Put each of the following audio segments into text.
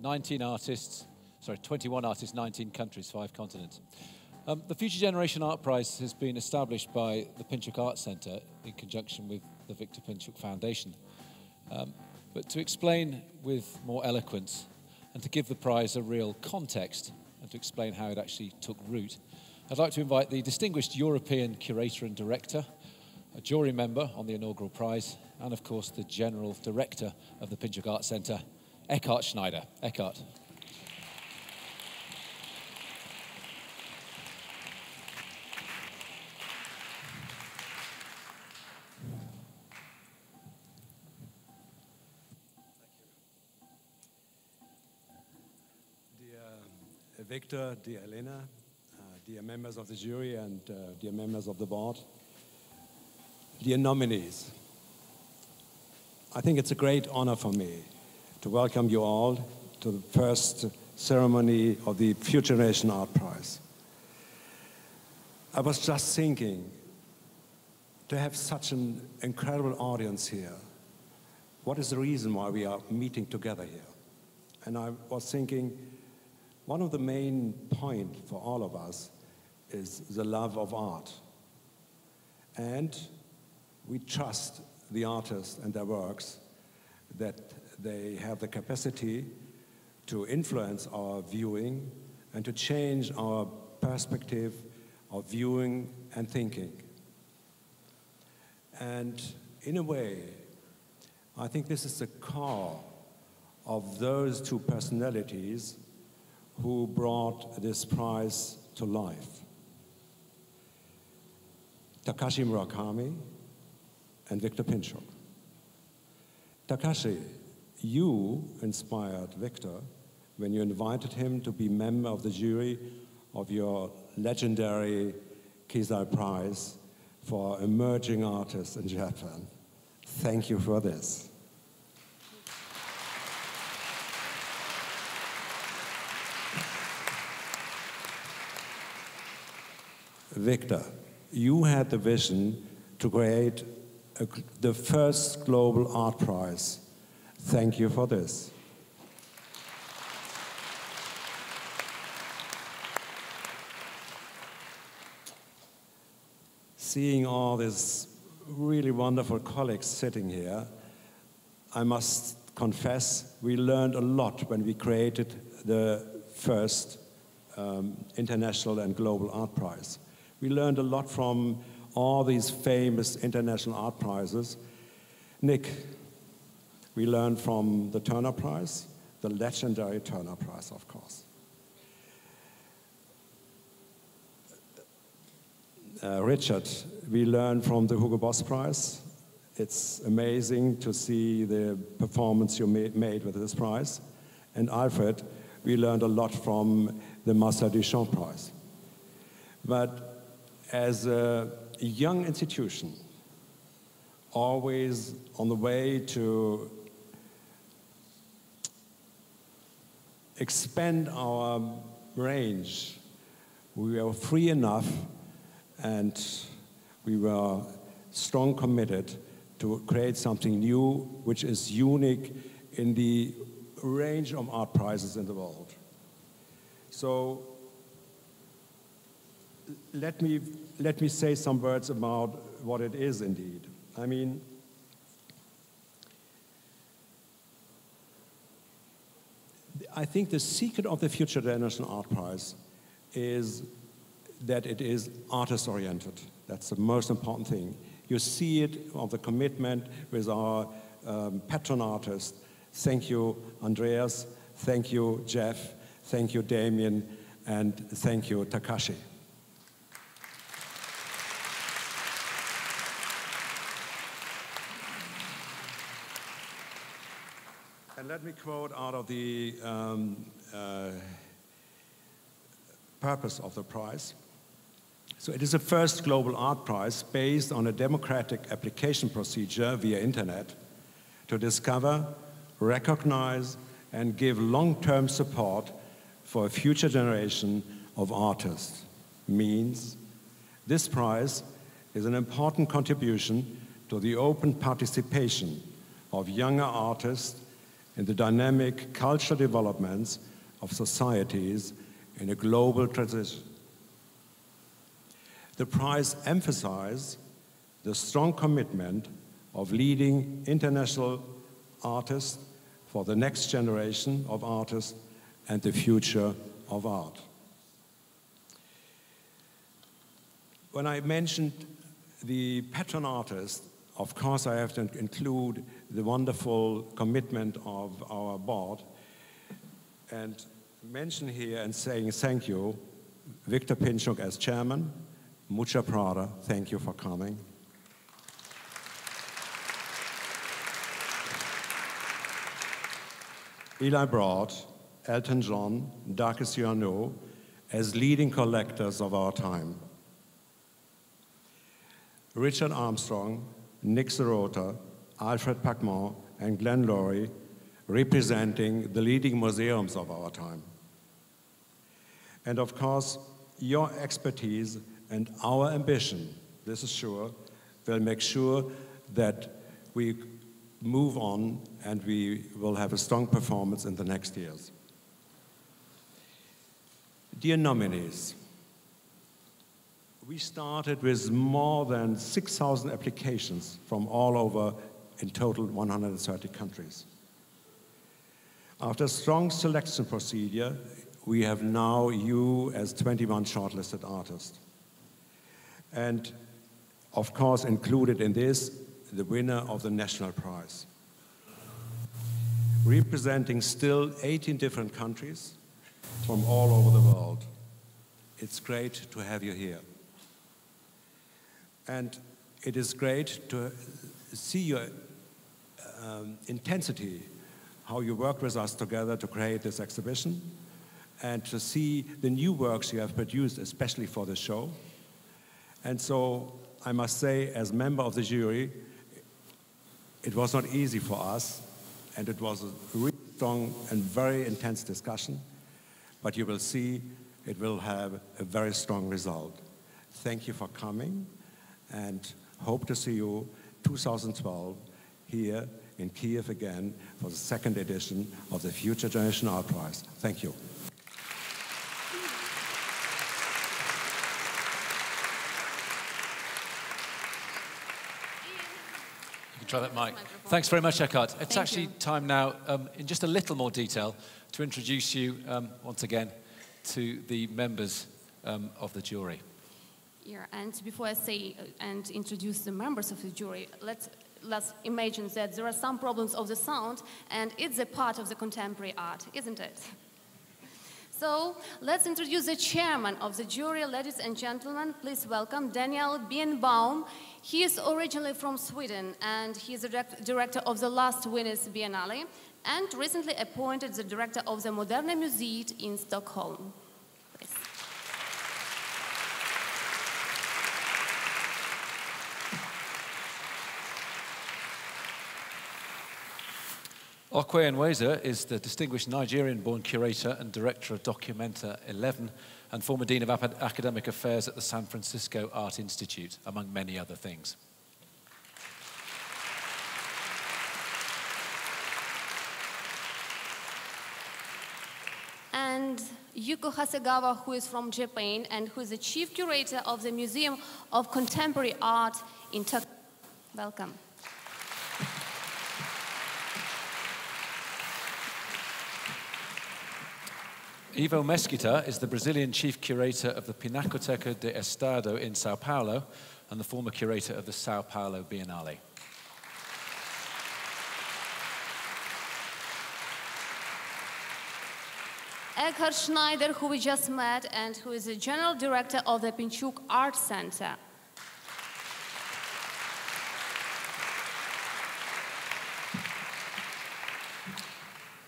21 artists, 19 countries, 5 continents. The Future Generation Art Prize has been established by the Pinchuk Art Centre in conjunction with the Victor Pinchuk Foundation. But to explain with more eloquence and to give the prize a real context and to explain how it actually took root, I'd like to invite the distinguished European curator and director, a jury member on the inaugural prize, and of course the general director of the Pinchuk Art Centre, Eckhard Schneider. Eckhard. Dear Victor, dear Elena, dear members of the jury and dear members of the board, dear nominees, I think it's a great honor for me to welcome you all to the first ceremony of the Future Generation Art Prize. I was just thinking, to have such an incredible audience here, what is the reason why we are meeting together here? And I was thinking, one of the main points for all of us is the love of art. And we trust the artists and their works, that they have the capacity to influence our viewing and to change our perspective of viewing and thinking. And in a way, I think this is the core of those two personalities who brought this prize to life. Takashi Murakami and Victor Pinchuk. Takashi, you inspired Victor when you invited him to be member of the jury of your legendary Keizai Prize for emerging artists in Japan. Thank you for this. Victor, you had the vision to create the first global art prize. Thank you for this. Seeing all these really wonderful colleagues sitting here, I must confess we learned a lot when we created the first international and global art prize. We learned a lot from all these famous international art prizes. Nick, we learned from the Turner Prize, the legendary Turner Prize, of course. Richard, we learned from the Hugo Boss Prize. It's amazing to see the performance you made with this prize. And Alfred, we learned a lot from the Marcel Duchamp Prize. But as a young institution, always on the way to expand our range, we were free enough and we were strong committed to create something new which is unique in the range of art prizes in the world. So let me say some words about what it is indeed. I mean, I think the secret of the Future Generation Art Prize is that it is artist-oriented. That's the most important thing. You see it of the commitment with our patron artists. Thank you, Andreas. Thank you, Jeff. Thank you, Damien. And thank you, Takashi. And let me quote out of the purpose of the prize. So it is the first global art prize based on a democratic application procedure via internet to discover, recognize, and give long-term support for a future generation of artists. Means this prize is an important contribution to the open participation of younger artists in the dynamic cultural developments of societies in a global transition. The prize emphasizes the strong commitment of leading international artists for the next generation of artists and the future of art. When I mentioned the patron artist, of course I have to include the wonderful commitment of our board and mention here and saying thank you, Victor Pinchuk as chairman, Mucha Prada, thank you for coming. Eli Broad, Elton John, Darkest Cyrano as leading collectors of our time. Richard Armstrong, Nick Sirota, Alfred Pacmont, and Glenn Laurie representing the leading museums of our time. And of course, your expertise and our ambition, this is sure, will make sure that we move on and we will have a strong performance in the next years. Dear nominees, we started with more than 6,000 applications from all over, in total 130 countries. After a strong selection procedure, we have now you as 21 shortlisted artists. And of course, included in this, the winner of the national prize. Representing still 18 different countries from all over the world. It's great to have you here. And it is great to see your intensity, how you work with us together to create this exhibition, and to see the new works you have produced, especially for the show. And so I must say, as member of the jury, it was not easy for us, and it was a really strong and very intense discussion, but you will see it will have a very strong result. Thank you for coming, and hope to see you 2012 here in Kiev again for the second edition of the Future Generation Art Prize. Thank you. Try that mic. Thanks very much, Eckhart. It's actually time now, in just a little more detail, to introduce you once again to the members of the jury. Yeah, and before I say and introduce the members of the jury, let's imagine that there are some problems of the sound, and it's a part of the contemporary art, isn't it? So let's introduce the chairman of the jury. Ladies and gentlemen, please welcome Daniel Birnbaum. He is originally from Sweden, and he is the director of the last Venice Biennale, and recently appointed the director of the Moderna Museet in Stockholm. Please. Okwe Nweza is the distinguished Nigerian-born curator and director of Documenta 11 and former dean of academic affairs at the San Francisco Art Institute, among many other things. And Yuko Hasegawa, who is from Japan and who is the chief curator of the Museum of Contemporary Art in Tokyo. Welcome. Ivo Mesquita is the Brazilian chief curator of the Pinacoteca de Estado in Sao Paulo and the former curator of the Sao Paulo Biennale. Eckhard Schneider, who we just met and who is the general director of the Pinchuk Art Center.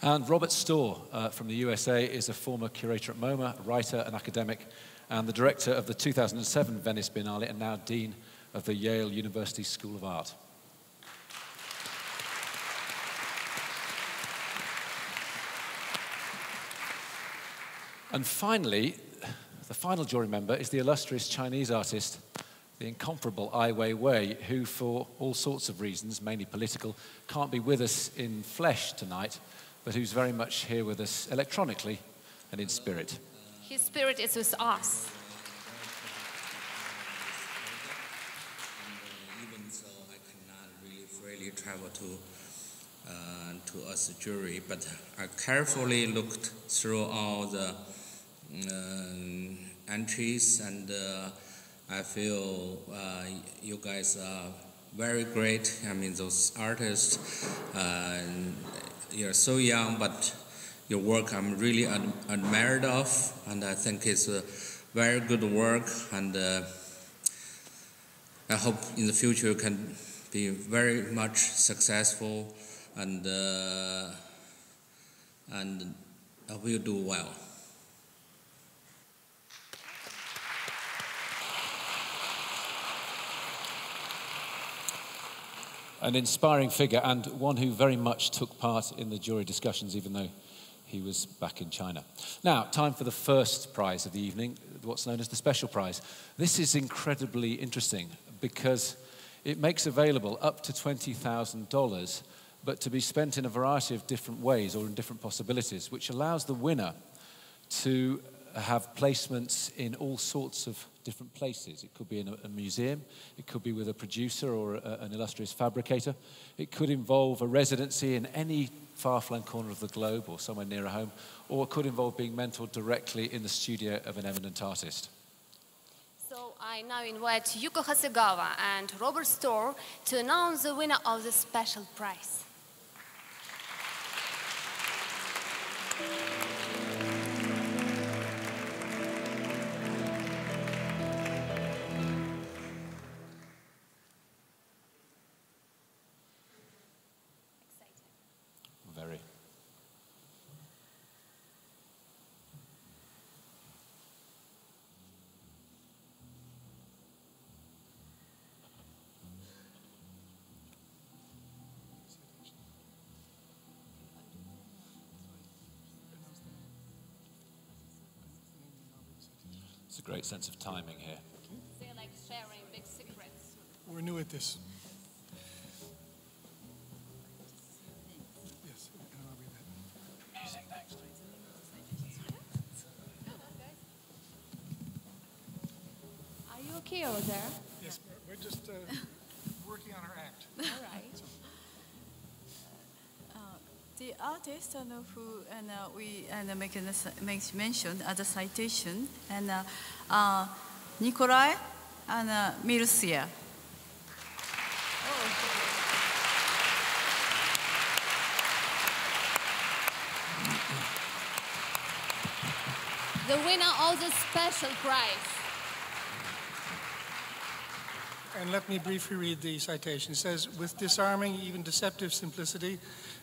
And Robert Storr from the USA is a former curator at MoMA, writer and academic, and the director of the 2007 Venice Biennale and now dean of the Yale University School of Art. And finally, the final jury member is the illustrious Chinese artist the incomparable Ai Weiwei, who for all sorts of reasons, mainly political, can't be with us in flesh tonight, but who's very much here with us electronically and in spirit. His spirit is with us. Even so, I cannot really freely travel to us jury, but I carefully looked through all the entries, and I feel you guys are very great. I mean, those artists, you're so young, but your work I'm really admired of, and I think it's a very good work, and I hope in the future you can be very much successful, and I will do well. An inspiring figure, and one who very much took part in the jury discussions, even though he was back in China. Now, time for the first prize of the evening, what's known as the special prize. This is incredibly interesting because it makes available up to $20,000, but to be spent in a variety of different ways or in different possibilities, which allows the winner to have placements in all sorts of different places. It could be in a museum, it could be with a producer or an illustrious fabricator, it could involve a residency in any far-flung corner of the globe or somewhere near a home, or it could involve being mentored directly in the studio of an eminent artist. So I now invite Yuko Hasegawa and Robert Storr to announce the winner of the special prize. Very. It's a great sense of timing here. They're like sharing big secrets. We're new at this. Yes, and I'll read that. Music next. Are you okay over there? Yes, we're just working on our act. All right. The artist we makes mention as a citation, and Nicolae and Mircea. The winner of the special prize. And let me briefly read the citation. It says, with disarming, even deceptive simplicity,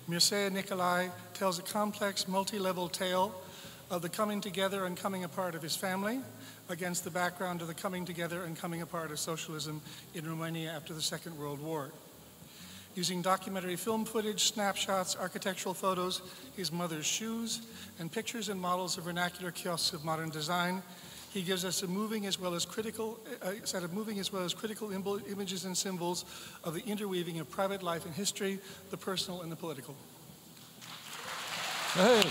Mircea Nicolae tells a complex, multi-level tale of the coming together and coming apart of his family against the background of the coming together and coming apart of socialism in Romania after the Second World War. Using documentary film footage, snapshots, architectural photos, his mother's shoes, and pictures and models of vernacular kiosks of modern design, he gives us a moving as well as critical set of moving as well as critical images and symbols of the interweaving of private life and history, the personal and the political. Hey.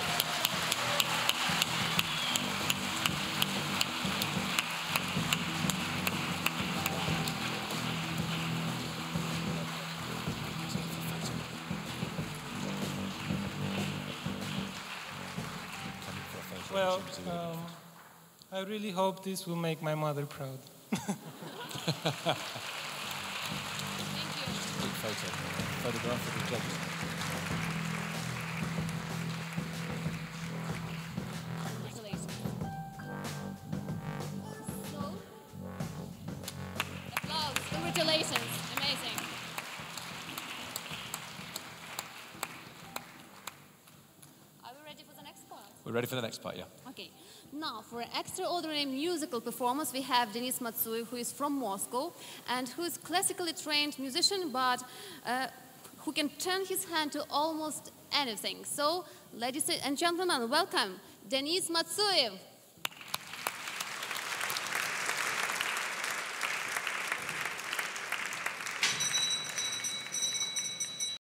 Well, I really hope this will make my mother proud. Big photo. Photograph of the judges. Congratulations. So, applause. Congratulations. Amazing. Are we ready for the next part? We're ready for the next part, yeah. Okay. Now, for an extraordinary musical performance, we have Denis Matsuev, who is from Moscow and who is classically trained musician, but who can turn his hand to almost anything. So, ladies and gentlemen, welcome, Denis Matsuev.